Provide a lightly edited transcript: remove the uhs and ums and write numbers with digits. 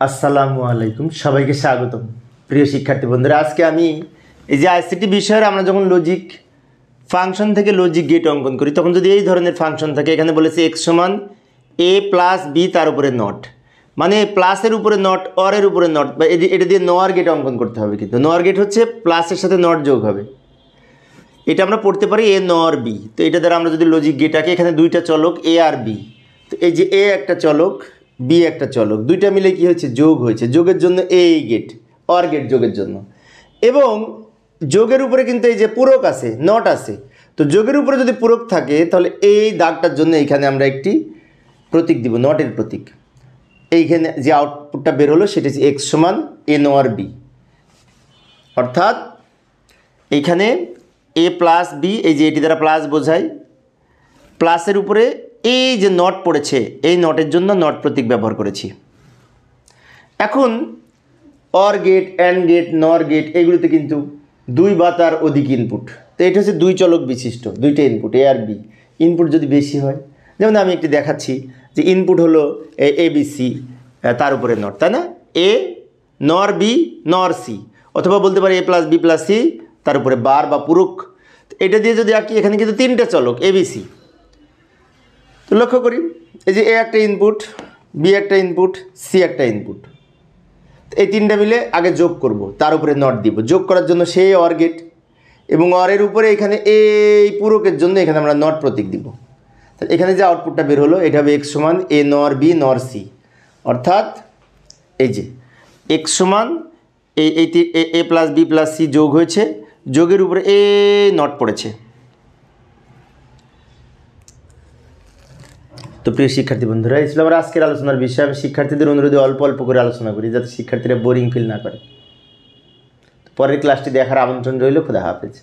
আসসালামু আলাইকুম, সবাইকে স্বাগতম। প্রিয় শিক্ষার্থী বন্ধুরা, আজকে আমি এই যে আইসিটি বিষয়ের আমরা যখন লজিক ফাংশন থেকে লজিক গেট অঙ্কন করি, তখন যদি এই ধরনের ফাংশন থাকে, এখানে বলেছে এক্স সমান এ প্লাস বি তার উপরে নট, মানে প্লাসের উপরে নট, অরের উপরে নট, বা এটা দিয়ে নোয়ার গেট অঙ্কন করতে হবে। কিন্তু নোয়ার গেট হচ্ছে প্লাসের সাথে নট যোগ হবে, এটা আমরা পড়তে পারি এ নর বি। তো এটা দ্বারা আমরা যদি লজিক গেট আঁকি, এখানে দুইটা চলক এ আর বি, তো এই যে এ একটা চলক, বি একটা চলক, দুইটা মিলে কি হয়েছে, যোগ হয়েছে। যোগের জন্য এই গেট, অর গেট যোগের জন্য। এবং যোগের উপরে কিন্তু এই যে পূরক আছে, নট আছে, তো যোগের উপরে যদি পূরক থাকে তাহলে এই দাগটার জন্য এইখানে আমরা একটি প্রতীক দিব, নটের প্রতীক। এইখানে যে আউটপুটটা বের হলো সেটা হচ্ছে এক্স সমান এ নর বি, অর্থাৎ এইখানে এ প্লাস বি, এই যে এটি দ্বারা প্লাস বোঝায়, প্লাসের উপরে এই যে নট পড়েছে, এই নটের জন্য নট প্রতীক ব্যবহার করেছি। এখন অর গেট, অ্যান্ড গেট, নর গেট, এগুলিতে কিন্তু দুই বা তার অধিক ইনপুট, তো এটা হচ্ছে দুই চলক বিশিষ্ট, দুইটা ইনপুট এ আর বি। ইনপুট যদি বেশি হয়, যেমন আমি একটি দেখাচ্ছি যে ইনপুট হলো এ বি সি, তার উপরে নট, তাই না, এ নর বি নর সি, অথবা বলতে পারি এ প্লাস বি প্লাস সি তার উপরে বার বা পূরক। এটা দিয়ে যদি আঁকি, এখানে কিন্তু তিনটা চলক এ বি সি। তো লক্ষ্য করি, এই যে এ একটা ইনপুট, বি একটা ইনপুট, সি একটা ইনপুট, এই তিনটা মিলে আগে যোগ করব, তার উপরে নট দিব। যোগ করার জন্য সেই অর গেট, এবং অরের উপরে এখানে এই পূরকের জন্য এখানে আমরা নট প্রতীক দিব। তাহলে এখানে যে আউটপুটটা বের হলো, এটা হবে এক্স সমান এ নর বি নর সি, অর্থাৎ এই যে এক্স সমান এই এ প্লাস বি প্লাস সি যোগ হয়েছে, যোগের উপরে এ নট পড়েছে। তো প্রিয় শিক্ষার্থী বন্ধুরা, এই ছিল আমার আজকের আলোচনার বিষয়। আমি শিক্ষার্থীদের অনুরোধে অল্প অল্প করে আলোচনা করি, যাতে শিক্ষার্থীরা বোরিং ফিল না করে। পরের ক্লাসটি দেখার আমন্ত্রণ রইল। খোদা হাফেজ।